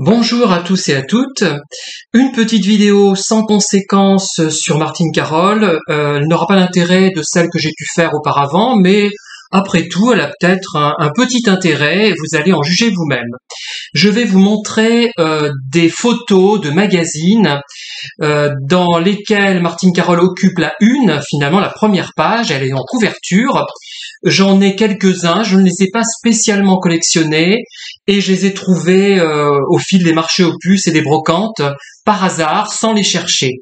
Bonjour à tous et à toutes. Une petite vidéo sans conséquence sur Martine Carole. Elle n'aura pas l'intérêt de celle que j'ai pu faire auparavant, mais après tout, elle a peut-être un petit intérêt et vous allez en juger vous-même. Je vais vous montrer des photos de magazines dans lesquelles Martine Carole occupe la une, finalement la première page, elle est en couverture. J'en ai quelques-uns, je ne les ai pas spécialement collectionnés et je les ai trouvés au fil des marchés aux puces et des brocantes par hasard, sans les chercher.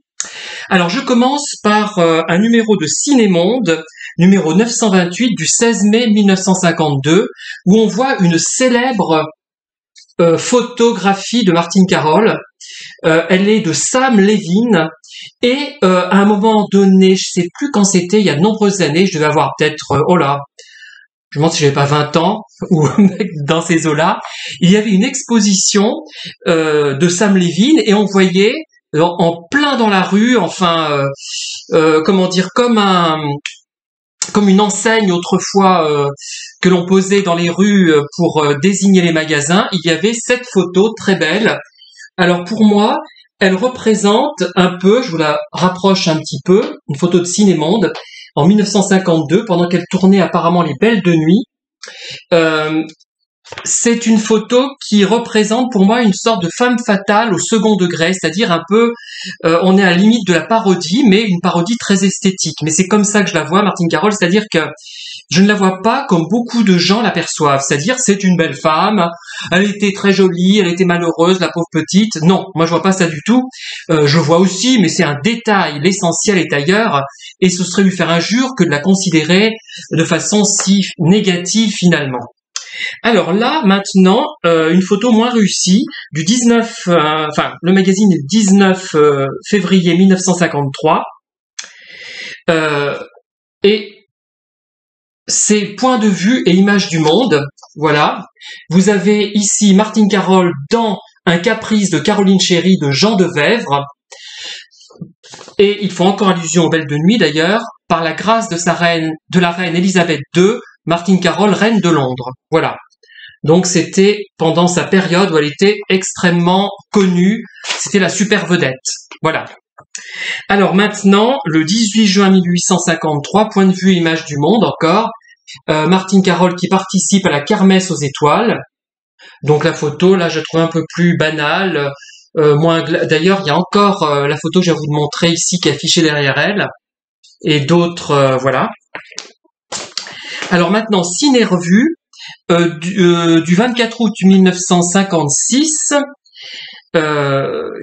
Alors je commence par un numéro de Ciné-Monde, numéro 928 du 16 mai 1952, où on voit une célèbre photographie de Martine Carole. Elle est de Sam Levin et à un moment donné, je sais plus quand c'était, il y a de nombreuses années, je devais avoir peut-être, je me demande si j'avais pas 20 ans ou dans ces eaux-là, il y avait une exposition de Sam Levin et on voyait en plein dans la rue, enfin, comment dire, comme une enseigne autrefois que l'on posait dans les rues pour désigner les magasins, il y avait cette photo très belle. Alors pour moi, elle représente un peu, je vous la rapproche un petit peu, une photo de Ciné-Monde en 1952, pendant qu'elle tournait apparemment Les Belles de Nuit. C'est une photo qui représente pour moi une sorte de femme fatale au second degré, c'est-à-dire un peu, on est à la limite de la parodie, mais une parodie très esthétique. Mais c'est comme ça que je la vois, Martine Carole, c'est-à-dire que je ne la vois pas comme beaucoup de gens l'aperçoivent, c'est-à-dire c'est une belle femme, elle était très jolie, elle était malheureuse, la pauvre petite. Non, moi je vois pas ça du tout. Je vois aussi, mais c'est un détail, l'essentiel est ailleurs, et ce serait lui faire injure que de la considérer de façon si négative finalement. Alors là, maintenant, une photo moins réussie du 19, le magazine est 19 février 1953, et c'est point de vue et image du monde. Voilà. Vous avez ici Martine Carole dans Un caprice de Caroline Chéry de Jean Devèvre. Et ils font encore allusion aux Belles de Nuit d'ailleurs. Par la grâce de la reine Elisabeth II, Martine Carole, reine de Londres. Voilà. Donc c'était pendant sa période où elle était extrêmement connue. C'était la super vedette. Voilà. Alors maintenant, le 18 juin 1853, point de vue et image du monde encore, Martine Carole qui participe à la Kermesse aux étoiles. Donc la photo, là, je trouve un peu plus banale. D'ailleurs, il y a encore la photo que je vais vous montrer ici qui est affichée derrière elle. Et d'autres, voilà. Alors maintenant, Ciné-Revue, du 24 août 1956,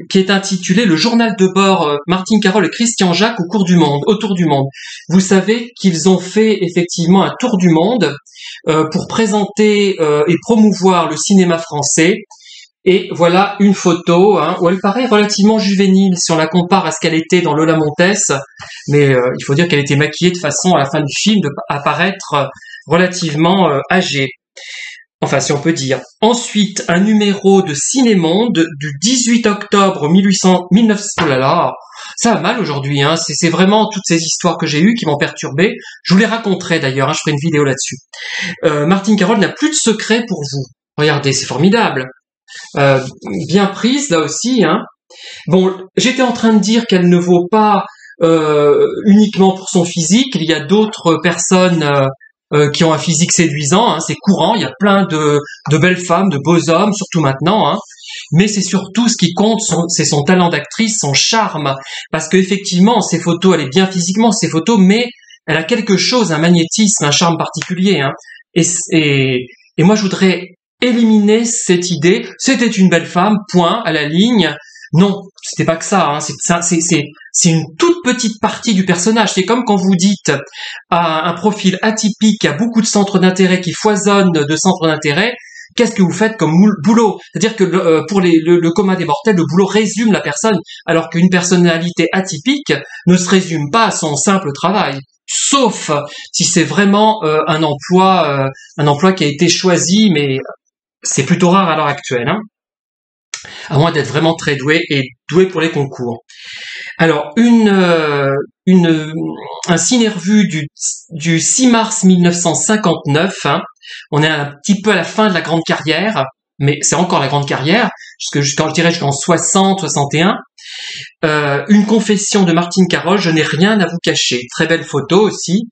qui est intitulé Le journal de bord Martine Carole et Christian Jacques autour du monde. Vous savez qu'ils ont fait effectivement un tour du monde pour présenter et promouvoir le cinéma français. Et voilà une photo où elle paraît relativement juvénile si on la compare à ce qu'elle était dans Lola Montès, mais il faut dire qu'elle était maquillée de façon à la fin du film à paraître relativement âgée. Enfin, si on peut dire. Ensuite, un numéro de Ciné-Monde du 18 octobre 1900. Oh là là, ça va mal aujourd'hui. C'est vraiment toutes ces histoires que j'ai eues qui m'ont perturbé. Je vous les raconterai d'ailleurs. Je ferai une vidéo là-dessus. Martine Carole n'a plus de secret pour vous. Regardez, c'est formidable. Bien prise là aussi. Bon, j'étais en train de dire qu'elle ne vaut pas uniquement pour son physique. Il y a d'autres personnes qui ont un physique séduisant, c'est courant, il y a plein de belles femmes, de beaux hommes, surtout maintenant, mais c'est surtout ce qui compte, c'est son talent d'actrice, son charme, parce que effectivement, ses photos, elle est bien physiquement, ses photos, mais elle a quelque chose, un magnétisme, un charme particulier, et moi je voudrais éliminer cette idée, c'était une belle femme, point, à la ligne. Non, c'était pas que ça, c'est une toute petite partie du personnage. C'est comme quand vous dites à un profil atypique qui a beaucoup de centres d'intérêt, qui foisonne de centres d'intérêt, qu'est-ce que vous faites comme boulot? C'est-à-dire que pour le commun des mortels, le boulot résume la personne, alors qu'une personnalité atypique ne se résume pas à son simple travail. Sauf si c'est vraiment un emploi qui a été choisi, mais c'est plutôt rare à l'heure actuelle, à moins d'être vraiment très doué et doué pour les concours. Alors, un ciné-revue du 6 mars 1959, on est un petit peu à la fin de la grande carrière, mais c'est encore la grande carrière, quand je dirais jusqu'en 60, 61. Une confession de Martine Carole, je n'ai rien à vous cacher. Très belle photo aussi.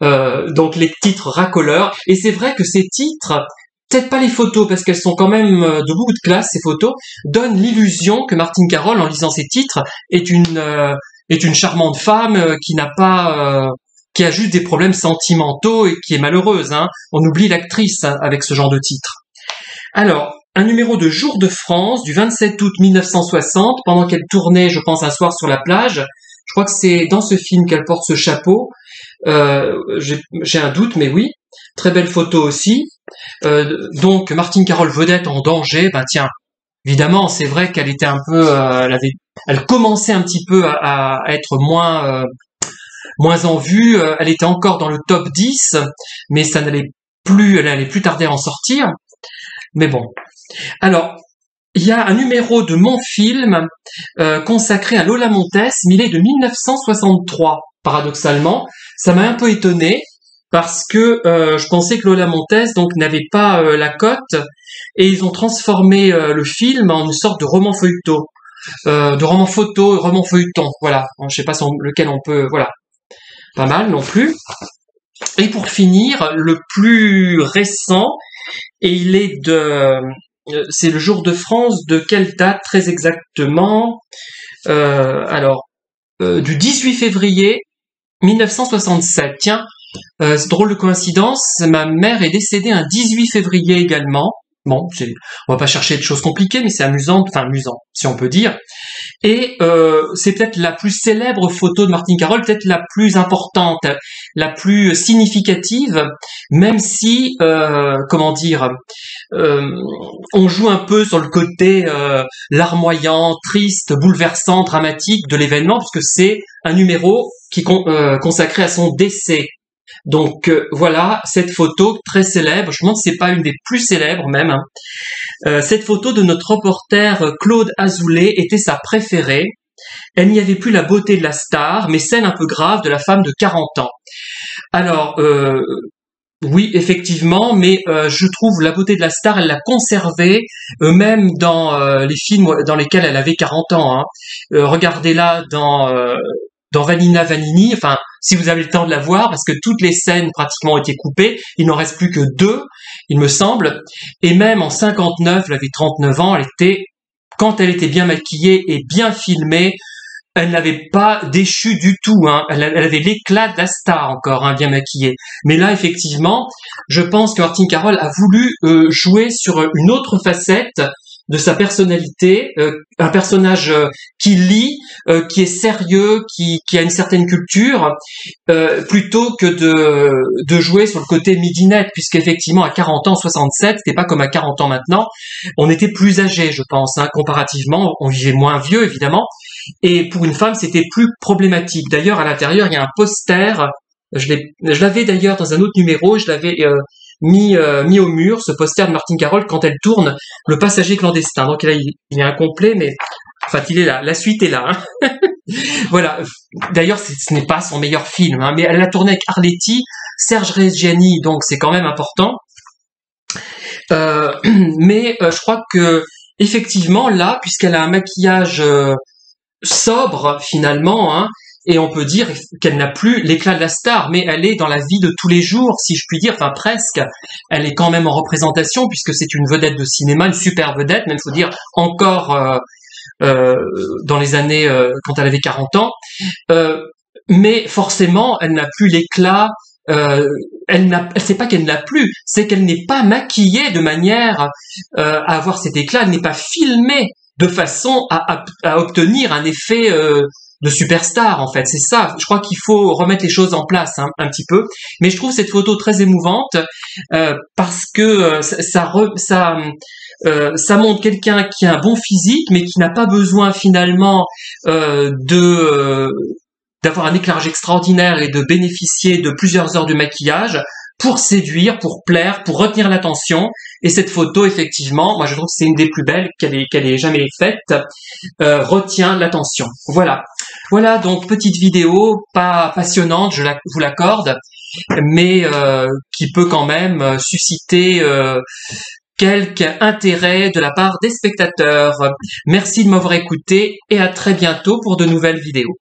Donc les titres racoleurs. Et c'est vrai que ces titres, peut-être pas les photos, parce qu'elles sont quand même de beaucoup de classe, ces photos, donnent l'illusion que Martine Carole, en lisant ces titres, est une charmante femme qui n'a pas... qui a juste des problèmes sentimentaux et qui est malheureuse. Hein. On oublie l'actrice avec ce genre de titre. Alors, un numéro de Jour de France du 27 août 1960, pendant qu'elle tournait, je pense, un soir sur la plage. Je crois que c'est dans ce film qu'elle porte ce chapeau. J'ai un doute, mais oui. Très belle photo aussi. Donc, Martine Carole vedette en danger. Ben tiens, évidemment, c'est vrai qu'elle était un peu... elle commençait un petit peu à être moins en vue. Elle était encore dans le top 10, mais ça n'allait plus, elle allait plus tarder à en sortir. Mais bon. Alors, il y a un numéro de mon film consacré à Lola Montez, mais il est de 1963. Paradoxalement, ça m'a un peu étonné parce que je pensais que Lola Montez donc n'avait pas la cote, et ils ont transformé le film en une sorte de roman feuilleton, roman feuilleton. Voilà. Je sais pas sur lequel on peut, voilà, pas mal non plus. Et pour finir, le plus récent, et il est c'est le Jour de France, de quelle date très exactement? Du 18 février 1967. Tiens, c'est drôle de coïncidence, ma mère est décédée un 18 février également. Bon, on va pas chercher de choses compliquées, mais c'est amusant, si on peut dire. Et c'est peut-être la plus célèbre photo de Martine Carole, peut-être la plus importante, la plus significative, même si, on joue un peu sur le côté larmoyant, triste, bouleversant, dramatique de l'événement, puisque c'est un numéro qui est consacré à son décès. Donc voilà, cette photo très célèbre, je me demande si c'est pas une des plus célèbres même. Hein. Cette photo de notre reporter Claude Azoulay était sa préférée. Elle n'y avait plus la beauté de la star, mais celle un peu grave de la femme de 40 ans. Alors, oui, effectivement, mais je trouve la beauté de la star, elle l'a conservée, même dans les films dans lesquels elle avait 40 ans. Hein. Regardez-la dans Vanina Vanini, enfin, si vous avez le temps de la voir, parce que toutes les scènes pratiquement ont été coupées, il n'en reste plus que 2, il me semble, et même en 59, elle avait 39 ans, quand elle était bien maquillée et bien filmée, elle n'avait pas déchu du tout, hein. Elle avait l'éclat de la star encore, hein, bien maquillée. Mais là, effectivement, je pense que Martine Carole a voulu jouer sur une autre facette de sa personnalité, un personnage qui lit, qui est sérieux, qui a une certaine culture, plutôt que de jouer sur le côté midinette, puisqu'effectivement à 40 ans, 67, c'était pas comme à 40 ans maintenant, on était plus âgé, je pense, hein, comparativement, on vivait moins vieux évidemment, et pour une femme c'était plus problématique. D'ailleurs à l'intérieur il y a un poster, je l'avais d'ailleurs dans un autre numéro, je l'avais mis au mur, ce poster de Martine Carole quand elle tourne Le Passager clandestin. Donc là, il est incomplet, mais enfin, il est là. La suite est là. Hein. Voilà. D'ailleurs, ce n'est pas son meilleur film, hein, mais elle l'a tourné avec Arletty, Serge Reggiani, donc c'est quand même important. Mais je crois que effectivement, là, puisqu'elle a un maquillage sobre finalement, hein, et on peut dire qu'elle n'a plus l'éclat de la star, mais elle est dans la vie de tous les jours, si je puis dire, enfin presque. Elle est quand même en représentation, puisque c'est une vedette de cinéma, une super vedette, même faut dire encore dans les années quand elle avait 40 ans. Mais forcément, elle n'a plus l'éclat. C'est pas qu'elle n'a plus, c'est qu'elle n'est pas maquillée de manière à avoir cet éclat. Elle n'est pas filmée de façon à obtenir un effet de superstar, en fait. C'est ça. Je crois qu'il faut remettre les choses en place, hein, un petit peu. Mais je trouve cette photo très émouvante parce que ça montre quelqu'un qui a un bon physique, mais qui n'a pas besoin finalement d'avoir un éclairage extraordinaire et de bénéficier de plusieurs heures de maquillage pour séduire, pour plaire, pour retenir l'attention. Et cette photo, effectivement, moi je trouve que c'est une des plus belles qu'elle ait jamais faite, retient l'attention. Voilà. Voilà, donc petite vidéo, pas passionnante, je vous l'accorde, mais qui peut quand même susciter quelque intérêt de la part des spectateurs. Merci de m'avoir écouté et à très bientôt pour de nouvelles vidéos.